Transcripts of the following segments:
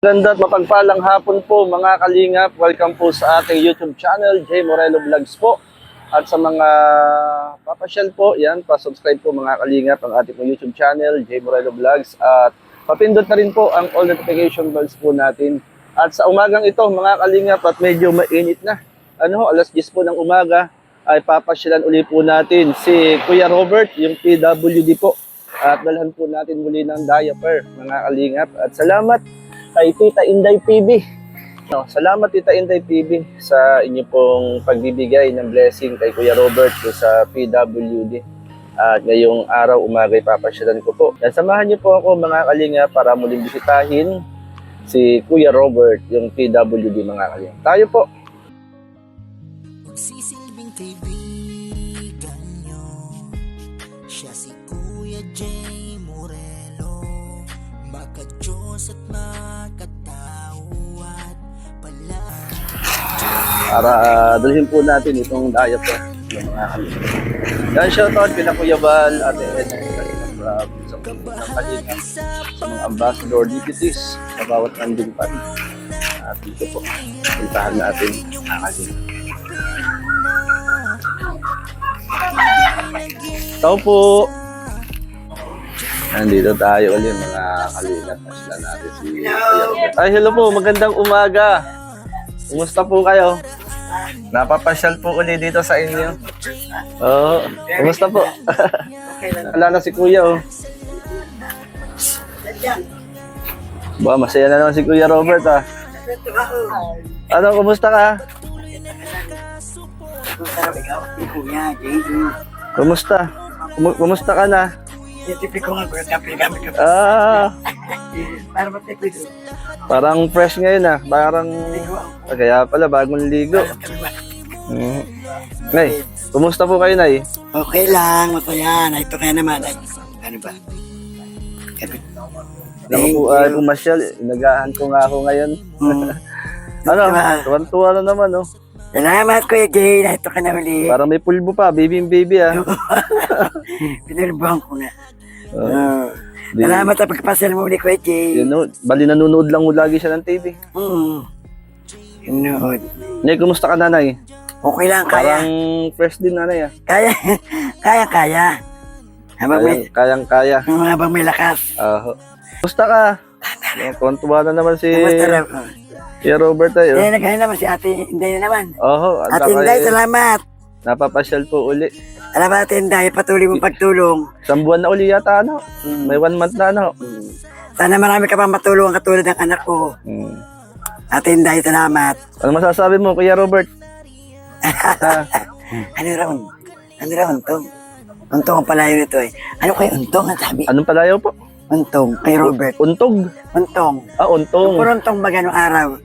Ganda at mapagpalang hapon po mga kalingap. Welcome po sa ating YouTube channel, J. Morelo Vlogs po. At sa mga papasyal po, yan, pa-subscribe po mga kalingap ang ating YouTube channel, J. Morelo Vlogs. At papindot na rin po ang all notification bells po natin. At sa umagang ito mga kalingap at medyo mainit na, alas 10 po ng umaga, ay papasyalan uli po natin si Kuya Robert, yung PWD po. At dalhan po natin muli ng diaper mga kalingap. At salamat kay Tita Inday PB. No, salamat Tita Inday PB sa inyo pong pagbibigay ng blessing kay Kuya Robert sa PWD. At ngayong araw umagay papasyalan ko po. At samahan niyo po ako mga kalinga para muling bisitahin si Kuya Robert, yung PWD mga kalinga. Tayo po. Magsisilbing kaibigan nyo, siya si Kuya J. Morelo. Maka-Diyos at makatawad pala. Para dalhin po natin itong diaper ng mga kalinga. Yan, shoutout kina Kuya Val, Ate Ed, sa mga kalinga, sa mga ambassador deputies sa bawat nandingpan. At dito po, puntahan natin ang kalinga. Tao po! Nandito tayo ulit mga kalingat. Masla natin si Kuya Robert. Ay, hello po. Magandang umaga. Kumusta po kayo? Napapasyal po ulit dito sa inyo. Oo. Kumusta po? Wala na si Kuya, oh. Ba, masaya na naman si Kuya Robert, ah. Ano, kumusta ka? Kumusta? Kumusta ka na? Parang fresh ngayon, ah. Parang kaya pala bagong ligo. Nay, kumusta po kayo, Nay? Okay lang, masaya. Ito kaya naman. Ay, ano ba? Ako po ay pumasyal. Inagahan ko nga ako ngayon. Ano, tuwan-tuwa na naman, oh. Salamat, Kuya Jay. Ito ka na uli. Parang may pulbo pa, baby, ah. Pinalubang ko na. Salamat sa pagkapasal mo uli, Kuya Jay. Yun, no, bali nanonood lang mo lagi siya ng TV. Inood. Nay, kumusta ka, Nanay? Okay lang, kaya. Parang fresh din, Nanay, ah. Kaya. Kayang-kaya. Habang may lakas. Kumusta ka? Tuwan-tuwa na naman si Kamusta na? Kuya Robert, ay. Eh, naghahin naman si Ate Inday na naman. Ate Ate Inday, salamat. Napapasyal po uli. Salamat, Ate Inday. Patuloy mong pagtulong. Isang buwan na uli yata, ano? May 1 month na, ano? Sana marami ka pang matulungan katulad ng anak ko. Ate Inday, salamat. Ano masasabi mo, Kuya Robert? Ano raw, untong? Untong ang palayo nito eh. Ano kayo untong ang sabi? Anong palayaw po? Untong, kay Robert. Untog? Untong. Untong. Puruntong ba ganong araw?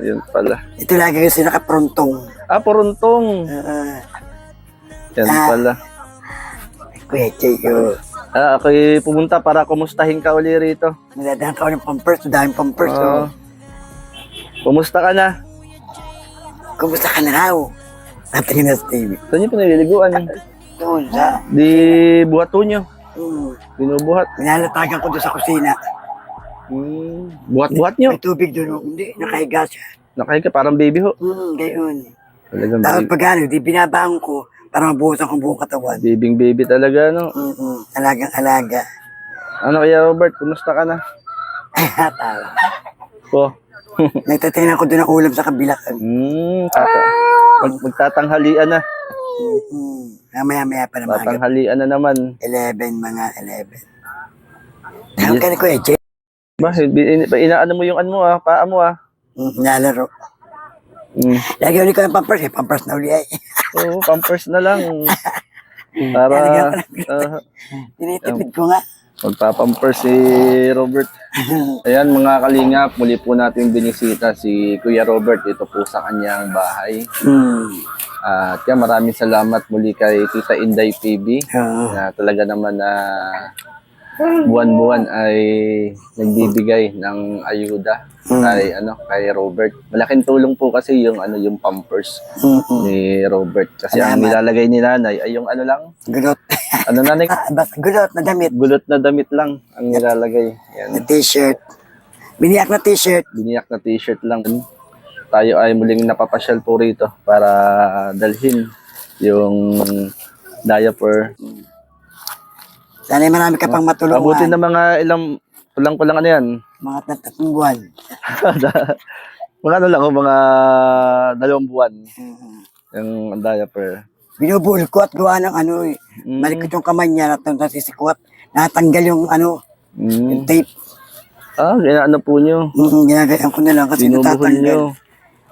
Yun pala. Ito lagi kasi nakapuruntong. Puruntong. Yan pala. Kuya Chayo. Ako'y pumunta para kumustahin ka uli rito. Nadadahan ka ng pampers, daming pampers. Kumusta ka na? Kumusta ka na raw? Natingin na sa TV. Saan niyo pinaliliguan? Doon sa... Di buhato nyo. Binubuhat. Ninalatagan ko doon sa kusina. Buhat-buhat nyo. May tubig doon. Hindi, nakahiga siya. Nakahiga, parang baby ho. Gayon. Talagang Tapos pag ano, di binabaon ko para mabuhusan ko buong katawan. baby talaga, no? Alagang-alaga. Ano kaya, Robert? Kumusta ka na? Tawa. Po. Nagtatingnan ko doon ang ulam sa kabila. Magtatanghalian na. Maya pa naman. Tatanghalian na naman. 11. Tawag ka na Kuya Jay. Ba, inaano mo yung ano mo, paa mo, Nalaro. Lagi ulit ko ng pampers. Pampers na uli ay. Oo, pampers na lang. Para, tinitipid ko nga. magpapampers si Robert. Ayan mga kalingap, muli po natin binisita si Kuya Robert dito po sa kanyang bahay. At yan, maraming salamat muli kay Tita Inday PB na talaga naman na buwan-buwan ay nagbibigay ng ayuda kay Robert. Malaking tulong po kasi yung Pampers ni Robert kasi ang nilalagay ni Nanay ay yung lang gulot. Nanay? Gulot na damit. Gulot na damit lang ang nilalagay. Yan. T-shirt. Biniyak na t-shirt. Biniyak na t-shirt lang. Tayo ay muling napapasyal po rito para dalhin yung diaper. Sana marami ka pang matulungan. Abutin na mga ilang, kulang-kulang ano yan. Mga 3 buwan. Mga ano lang, mga 2 buwan Mhm. yung diaper. Binubuhol ko at gawa ng ano eh. Malikot yung kamay niya, nasisikwat. Natanggal yung ano, yung Mm. tape. Ginaano po nyo. Ginagayan ko na lang kasi Binubuhol natatanggal. nyo.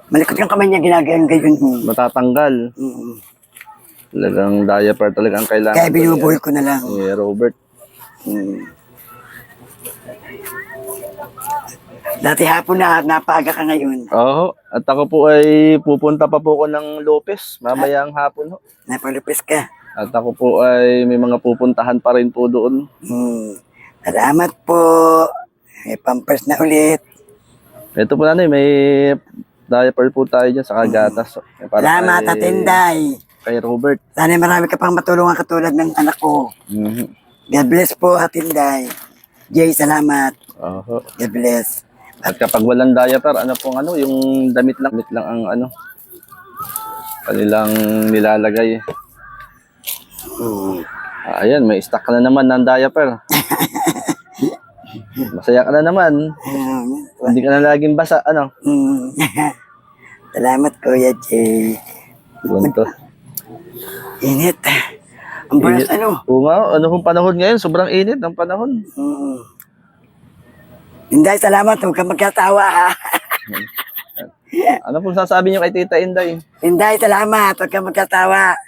Malikot yung kamay niya, ginagayan gayon. Matatanggal. Talagang diaper talaga ang kailangan. Kaya binubuhol ko na lang. Ni Robert. Dati hapon na, napaaga ka ngayon. Oo. At ako po ay pupunta pa po ako ng Lopez mamayang hapon ho. Napalupis ka. At ako po ay may mga pupuntahan pa rin po doon. Salamat po. May pampers na ulit. Ito po nanay, may diaper po tayo dyan sa kagatas. Para Salamat, kay- Atinday. Kay Robert. Sana marami ka pang matulungan katulad ng anak ko. Mhm. God bless po, Atinday. Jay, salamat. Oo. God bless. At kapag walang diaper, yung damit lang ang kanilang nilalagay. Ayan, may stock ka na naman ng diaper. Masaya ka na naman. Hindi ka na laging basa, Salamat, Kuya Jay. Ganito. Init. Ang balas Init. ano. Oo nga, ano kung panahon ngayon? Sobrang init ng panahon. Inday, salamat. Huwag kang magkatawa, ha. Ano pong sasabi niyo kay Tita Inday? Inday, salamat. Huwag kang magkatawa.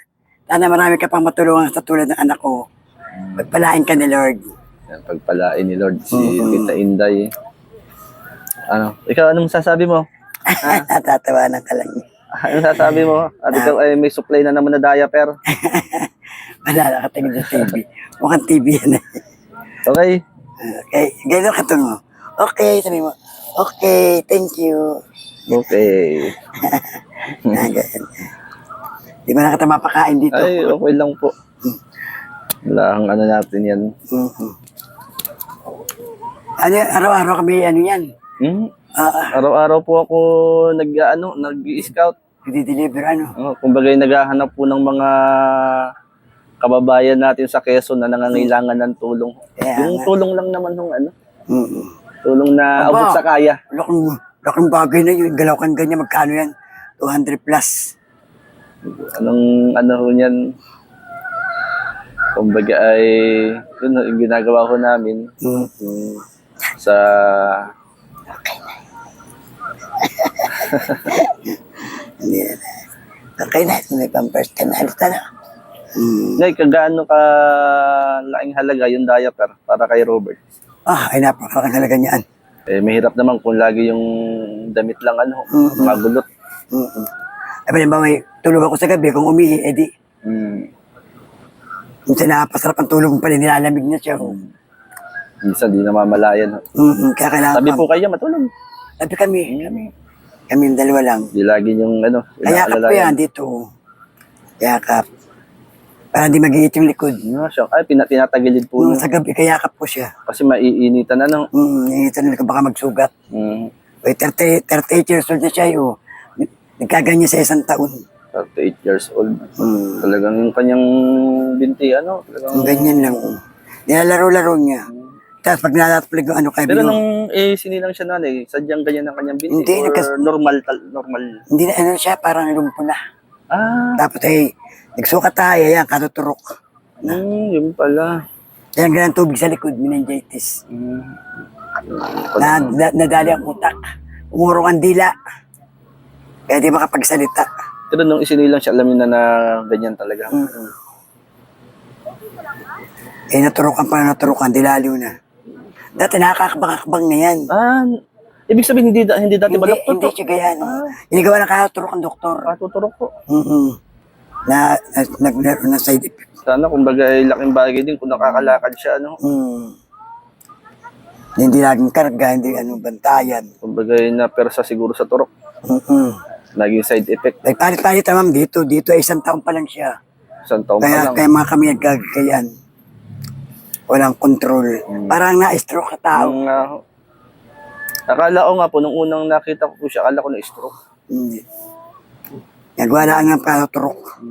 Sana marami ka pang matulungan sa tulad ng anak ko. Pagpalain ka ni Lord. Yan, pagpalain ni Lord si Tita Inday. Ikaw anong sasabi mo? Tatawanan ka lang. Anong sasabi mo? At ikaw ay may supply na naman na diaper. Wala, nakatingin sa TV. Mukhang TV yan. Okay? Okay, gano'n ka tungo. Okay, sabi mo. Okay, thank you. Okay. Ganyan. Di ba nakata mapakain dito? Ay, okay lang po. Wala ang ano natin yan. Ano, araw-araw kami, ano yan? Araw-araw po ako nag-scout. Deliver ano? Kumbaga naghahanap po ng mga kababayan natin sa Quezon na nangangailangan ng tulong. Kaya Yung nga. tulong lang naman ng tulong na Aba. abot sa kaya. Laking bagay na yun. Galaw kang ganyan, magkano yan? 200 plus. Anong ho niyan? Kumbaga ay yun yung ginagawa ko namin sa Hindi na. Okay na, may pampers ka na. Alita na. Ngay, kagaano ka laking halaga yung diaper para kay Robert? Ay napakakalaga niyan. Mahirap naman kung lagi yung damit lang magulot. Ay, ba may tulog ako sa gabi, kung umihi, edi. Minsan napasarap ang tulog mo pala, nilalamig na siya. Minsan di namamalayan. Kaya kailangan Sabi po kayo matulog. Sabi kami. Kami yung dalawa lang. Di lagi yung Kayakap ko yan dito. Kayakap. Para di mag-iit yung likod. Ay, tinatagilid po. Sa gabi, kayakap ko siya. Kasi maiinitan Iinitan na baka magsugat. Wait, 38 years old na siya yun. Nagkaganyan sa 1 taon. 38 years old. Talagang yung kanyang binti, talagang... Ang ganyan lang. Nilalaro-laro niya. Tapos pag nalatplag yung kay Pero Bino, nung sinilang siya nanay, sadyang ganyan ang kanyang binti? Hindi, Or normal? hindi na siya, parang lumpo na. Tapos nagsukat tayo, yan, katuturok. Yun pala. Yan, ganang tubig sa likod, meningitis. Nadali ang utak. Umurong ang dila. Kaya di makapagsalita. Pero nung isinilang siya, alam niyo na ganyan talaga. Naturukan, dilaliw na. Dati nakakabang-akbang na yan. Ibig sabihin, hindi dati balak to? Hindi siya gaya. Inigawa na kakaturok ang doktor. Tuturok ko. Naglaro na side effect. Sana, kumbaga, ay laking bagay din kung nakakalakad siya, Hindi laging karga, hindi bantayan. Kumbaga, na persa siguro sa turok. Naging side effect. Ay, palit-palit naman dito. Dito ay 1 taon pa lang siya. 1 taon pa lang. Kaya mga kami nagkagayan. Walang control. Parang na-stroke ka tao. Akala ko nga po, nung unang nakita ko po siya, akala ko na stroke. Hindi. Nagwala nga para turok.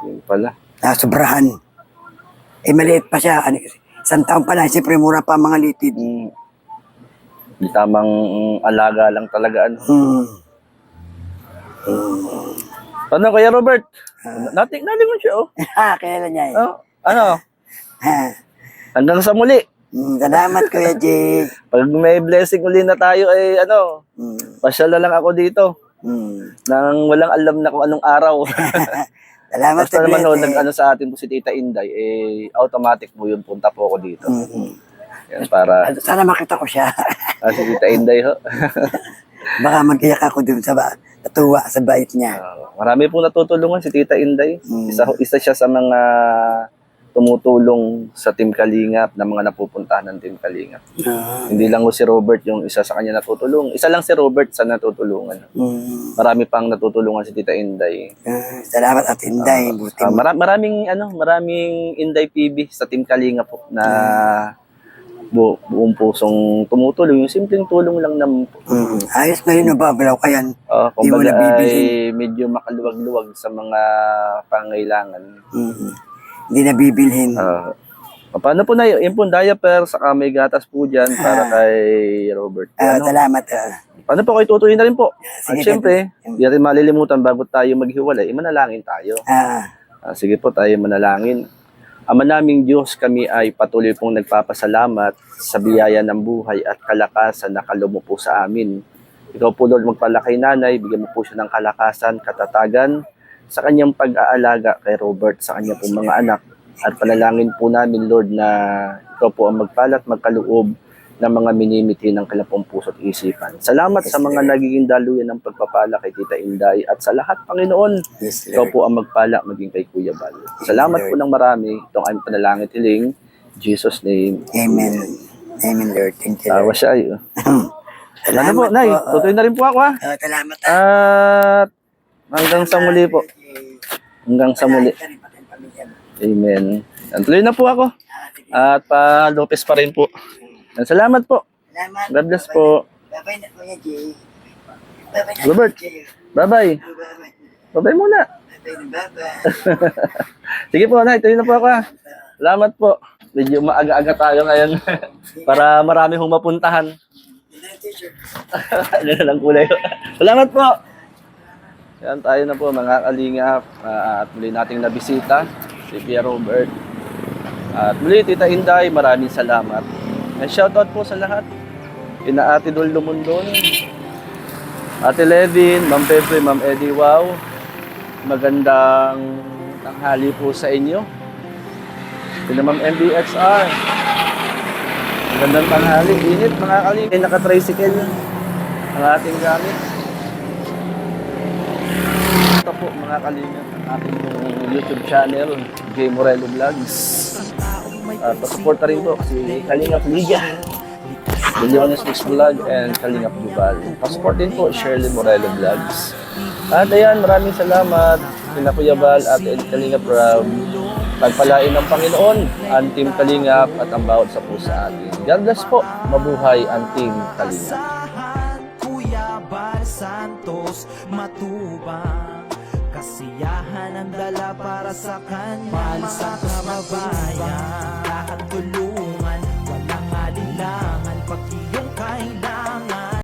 Yun pala. Sobrahan. Eh, maliit pa siya. Ano, isang taon pa lang, siyempre mura pa ang mga litid. Di tamang alaga lang talaga. Ano. Paano kaya Robert? Nating mo siya, oh. Kailan niya eh. Oh, ano? Ah, Hanggang sa muli. Salamat, Kuya Jay. Pag may blessing uli na tayo, ay ano, pasyal na lang ako dito. Nang walang alam na kung anong araw. Salamat Basta sa naman ho, blessing. nag-ano sa atin po si Tita Inday, eh, automatic po yun, punta po ako dito. Yan, para, Sana makita ko siya. si Tita Inday ho. Baka mag-iyak ako dun sa natuwa sa bait niya. Marami po natutulungan si Tita Inday. Isa siya sa mga tumutulong sa Team Kalingap, na mga napupuntahan ng Team Kalingap. Hindi lang ho si Robert yung isa sa kanya natutulong. Isa lang si Robert sa natutulungan. Marami pang natutulungan si Tita Inday. Salamat at Inday. Buti mo. Maraming Inday PB sa Team Kalingap po na buong pusong tumutulong. Yung simpleng tulong lang naman po. Ayos na yun, nababalaw ka yan. Di mo Kumbaga nabibilhin. ay medyo makaluwag-luwag sa mga pangailangan. Hindi nabibilhin. Paano po na yun po, diaper, saka may gatas po dyan para kay Robert. Salamat. Paano po kayo tutuloy na rin po? At Sige, syempre, hindi natin malilimutan bago tayo maghiwalay, manalangin tayo. Sige po tayo manalangin. Ama naming Diyos, kami ay patuloy pong nagpapasalamat sa biyaya ng buhay at kalakasan na kalumo po sa amin. Ikaw po Lord, magpala kay nanay, bigyan mo po siya ng kalakasan, katatagan sa kanyang pag-aalaga kay Robert, sa kanya pong mga anak. At panalangin po namin Lord na ikaw po ang magpalat, magkaloob ng mga minimiti ng kalapong puso at isipan. Salamat sa mga nagiging daluyan ng pagpapala kay Tita Inday at sa lahat, Panginoon. Yes, Ikaw Lord. po ang magpala maging kay Kuya Bal. Salamat po ng marami. Itong aming panalangin hiling. In Jesus' name. Amen. Amen, Lord. Thank you, Tawa Lord. siya. Ano po, Nay? Tutuloy na rin po ako, ha? Salamat. At hanggang sa muli po. Hanggang sa muli. Amen. Tuloy na po ako. At pa Lopez pa rin po. Salamat po. Salamat. God bless po. Bye-bye na, Kuya Jay. Bye-bye na, Robert. Kuya Jay. Bye-bye. Bye-bye. Bye-bye muna. Bye-bye. Sige po, Nay. Tuloy na po ako, ha? Salamat po. Medyo maaga-aga tayo ngayon. Para marami hong mapuntahan. Ano na lang kulay. Salamat po. Yan tayo na po mga kalingap. At muli nating nabisita si Kuya Robert. At muli Tita Inday, maraming salamat. And shoutout po sa lahat. Ina Ate Dol Lumundon, Ate Levin, Ma'am Pepe, Ma'am Eddie, wow. Magandang tanghali po sa inyo. Sina Ma'am MBXR. Magandang tanghali. Init mga kalingap. Ay naka-tricycle ang ating gamit. Ito po mga kalingap ang ating YouTube channel, J. Morelo Vlogs. At pasupport na rin po si Kalingap Liga, Bilyones Mix Vlog, and Kalingap Duval. Pasupport din po Shirley Morelo Vlogs. At ayan, maraming salamat kina Kuya Bal at Kalingap Rob. Pagpalain ng Panginoon ang Team Kalingap at ang bawat sa puso sa atin. God bless po. Mabuhay ang Team Kalingap. Kuya Bar Santos Matubang, kasiyahan ang dala para sa kanya. Mahal sa kababayan, lahat tulungan